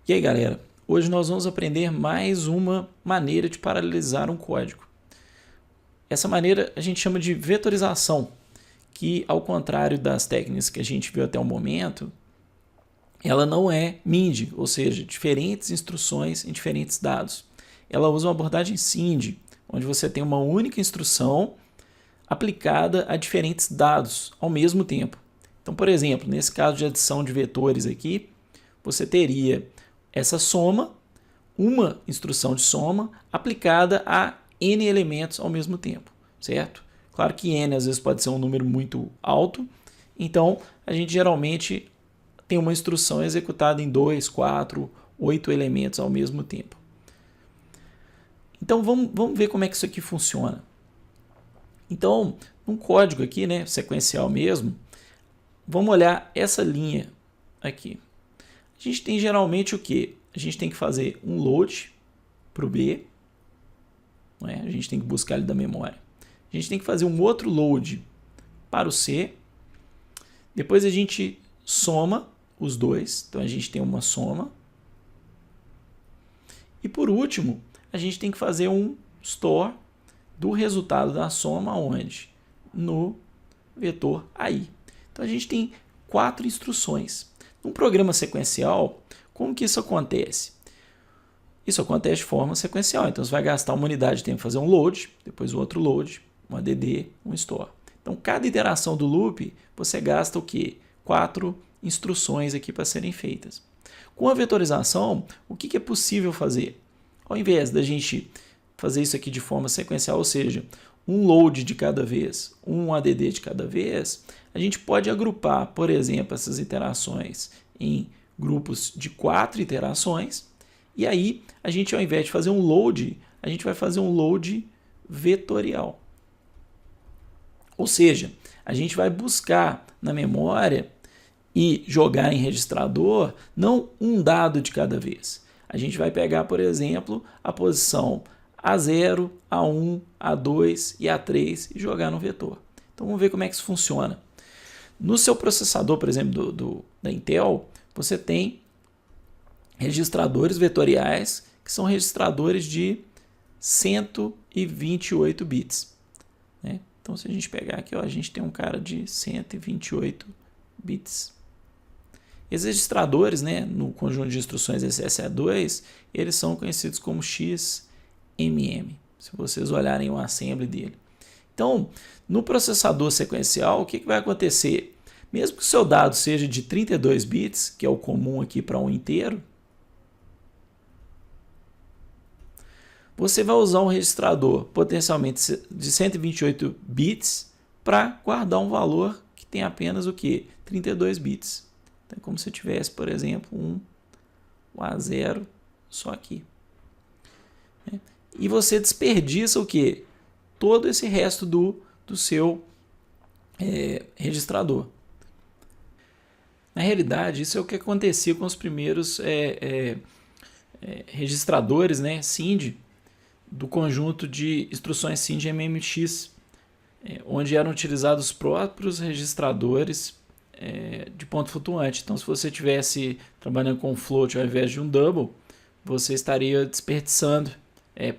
E aí, galera, hoje nós vamos aprender mais uma maneira de paralelizar um código. Essa maneira a gente chama de vetorização, que ao contrário das técnicas que a gente viu até o momento, ela não é MIND, ou seja, diferentes instruções em diferentes dados. Ela usa uma abordagem SIND, onde você tem uma única instrução aplicada a diferentes dados ao mesmo tempo. Então, por exemplo, nesse caso de adição de vetores aqui, você teria essa soma, uma instrução de soma aplicada a n elementos ao mesmo tempo, certo? Claro que n às vezes pode ser um número muito alto, então a gente geralmente tem uma instrução executada em 2, 4, 8 elementos ao mesmo tempo. Então vamos ver como é que isso aqui funciona. Então, um código aqui, né, sequencial mesmo, vamos olhar essa linha aqui. A gente tem geralmente o quê? A gente tem que fazer um load para o B, né? A gente tem que buscar ele da memória. A gente tem que fazer um outro load para o C. Depois a gente soma os dois, então a gente tem uma soma. E por último, a gente tem que fazer um store do resultado da soma onde? No vetor AI. Então a gente tem 4 instruções. Num programa sequencial, como que isso acontece? Isso acontece de forma sequencial, então você vai gastar uma unidade de tempo para fazer um load, depois o outro load, um add, um store. Então cada iteração do loop, você gasta o quê? 4 instruções aqui para serem feitas. Com a vetorização, o que é possível fazer? Ao invés da gente fazer isso aqui de forma sequencial, ou seja, um load de cada vez, um add de cada vez, a gente pode agrupar, por exemplo, essas iterações em grupos de 4 iterações, e aí a gente, ao invés de fazer um load, a gente vai fazer um load vetorial. Ou seja, a gente vai buscar na memória e jogar em registrador não um dado de cada vez. A gente vai pegar, por exemplo, a posição A0, A1, A2 e A3 e jogar no vetor. Então vamos ver como é que isso funciona. No seu processador, por exemplo, da Intel, você tem registradores vetoriais, que são registradores de 128 bits. Né? Então, se a gente pegar aqui, ó, a gente tem um cara de 128 bits. Esses registradores, né, no conjunto de instruções SSE2, eles são conhecidos como XMM, se vocês olharem o assembly dele. Então, no processador sequencial, o que vai acontecer? Mesmo que o seu dado seja de 32 bits, que é o comum aqui para um inteiro, você vai usar um registrador potencialmente de 128 bits para guardar um valor que tem apenas o quê? 32 bits. Então, é como se tivesse, por exemplo, um A0 só aqui. E você desperdiça o quê? Todo esse resto do seu registrador. Na realidade, isso é o que acontecia com os primeiros registradores, né, SIND, do conjunto de instruções SIND MMX, onde eram utilizados os próprios registradores de ponto flutuante. Então, se você estivesse trabalhando com um float ao invés de um double, você estaria desperdiçando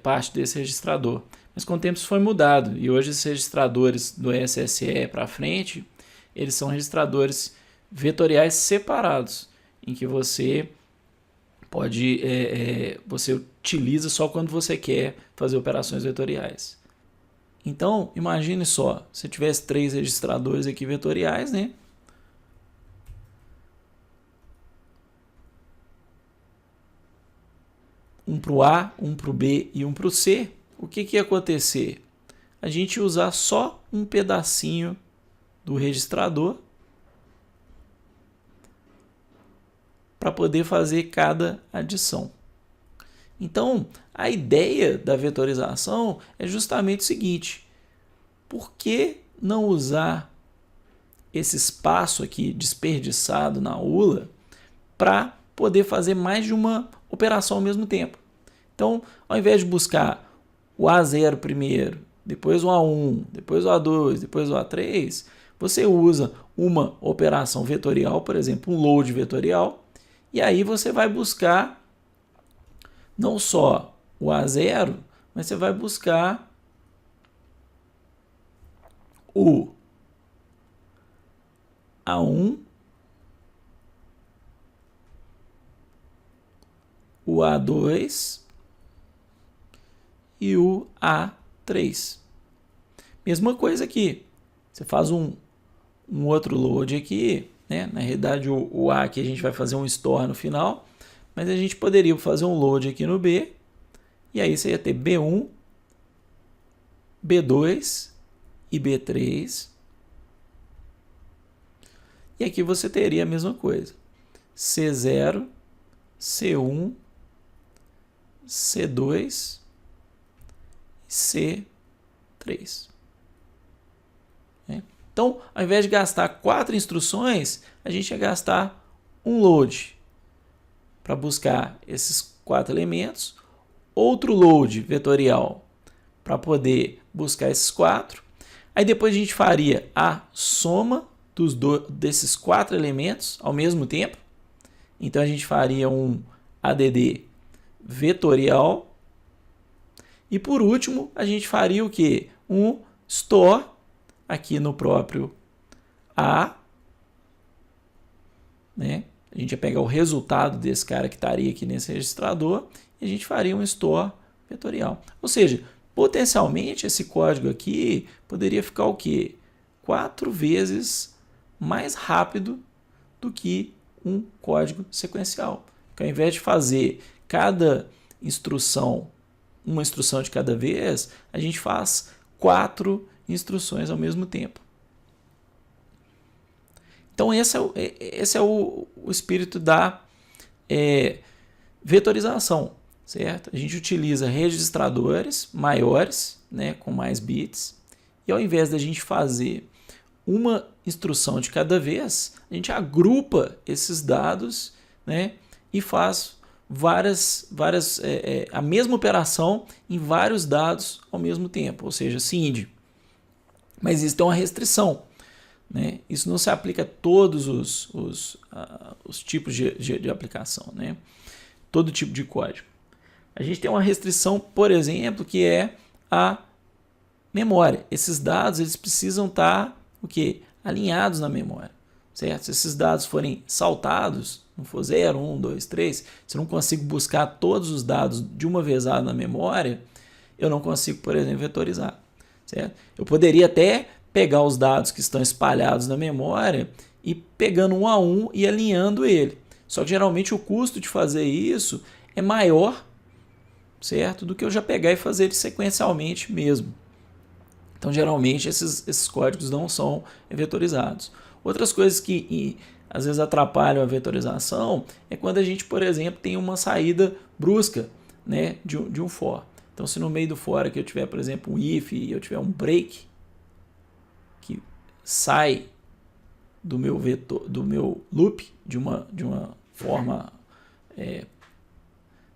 parte desse registrador. Mas com o tempo isso foi mudado, e hoje esses registradores do SSE para frente, eles são registradores vetoriais separados, em que você pode você utiliza só quando você quer fazer operações vetoriais. Então, imagine só, se tivesse 3 registradores aqui vetoriais, né? Um para o A, um para o B e um para o C, o que ia acontecer? A gente ia usar só um pedacinho do registrador para poder fazer cada adição. Então, a ideia da vetorização é justamente o seguinte: por que não usar esse espaço aqui desperdiçado na ULA para poder fazer mais de uma operação ao mesmo tempo? Então, ao invés de buscar o A0 primeiro, depois o A1, depois o A2, depois o A3, você usa uma operação vetorial, por exemplo, um load vetorial, e aí você vai buscar não só o A0, mas você vai buscar o A1, o A2 e o A3. Mesma coisa aqui. Você faz um outro load aqui, né? Na realidade, o A aqui a gente vai fazer um store no final, mas a gente poderia fazer um load aqui no B, e aí você ia ter B1, B2 e B3. E aqui você teria a mesma coisa. C0, C1, C2 e C3. Então, ao invés de gastar 4 instruções, a gente ia gastar um load para buscar esses 4 elementos, outro load vetorial para poder buscar esses 4. Aí depois a gente faria a soma desses 4 elementos ao mesmo tempo. Então a gente faria um ADD vetorial. E por último, a gente faria o quê? Um store aqui no próprio A, né? A gente ia pegar o resultado desse cara que estaria aqui nesse registrador e a gente faria um store vetorial. Ou seja, potencialmente esse código aqui poderia ficar o quê? 4 vezes mais rápido do que um código sequencial. Porque ao invés de fazer cada instrução, uma instrução de cada vez, a gente faz 4 instruções ao mesmo tempo. Então esse é o espírito da vetorização, certo? A gente utiliza registradores maiores, né, com mais bits, e ao invés da gente fazer uma instrução de cada vez, a gente agrupa esses dados, né, e faz a mesma operação em vários dados ao mesmo tempo, ou seja, SIND. Mas isso tem uma restrição, né? Isso não se aplica a todos os tipos de aplicação, né? Todo tipo de código. A gente tem uma restrição, por exemplo, que é a memória. Esses dados eles precisam estar o quê? Alinhados na memória, certo? Se esses dados forem saltados, não for 0, 1, 2, 3, se eu não consigo buscar todos os dados de uma vez na memória, eu não consigo, por exemplo, vetorizar. Certo? Eu poderia até pegar os dados que estão espalhados na memória e pegando um a um e alinhando ele. Só que geralmente o custo de fazer isso é maior, certo, do que eu já pegar e fazer ele sequencialmente mesmo. Então geralmente esses códigos não são vetorizados. Outras coisas que às vezes atrapalham a vetorização é quando a gente, por exemplo, tem uma saída brusca, né, de um for. Então, se no meio do for aqui eu tiver, por exemplo, um if e eu tiver um break que sai do meu loop de uma forma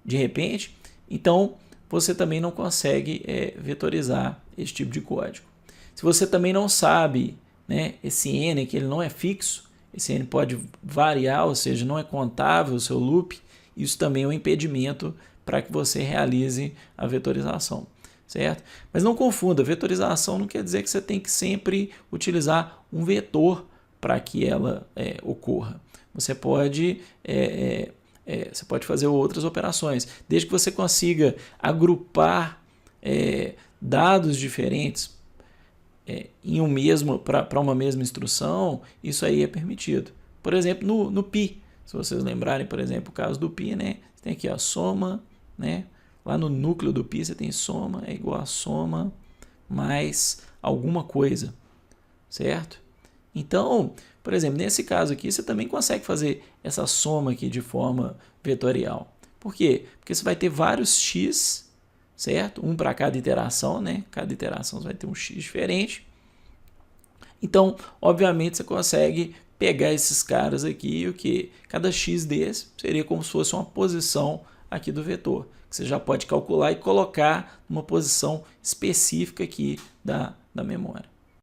de repente, então você também não consegue vetorizar esse tipo de código. Se você também não sabe, né, esse n, que ele não é fixo, esse n pode variar, ou seja, não é contável o seu loop, isso também é um impedimento para que você realize a vetorização, certo? Mas não confunda, vetorização não quer dizer que você tem que sempre utilizar um vetor para que ela ocorra. Você pode fazer outras operações, desde que você consiga agrupar dados diferentes em para uma mesma instrução, isso aí é permitido. Por exemplo, no pi, se vocês lembrarem, por exemplo, o caso do pi, né? Você tem aqui a soma, né? Lá no núcleo do pi você tem soma é igual a soma mais alguma coisa, certo? Então, por exemplo, nesse caso aqui você também consegue fazer essa soma aqui de forma vetorial. Por quê? Porque você vai ter vários x, certo? Um para cada iteração, né? Cada iteração você vai ter um x diferente. Então, obviamente, você consegue pegar esses caras aqui, o que cada x desse seria como se fosse uma posição aqui do vetor, que você já pode calcular e colocar numa posição específica aqui da memória.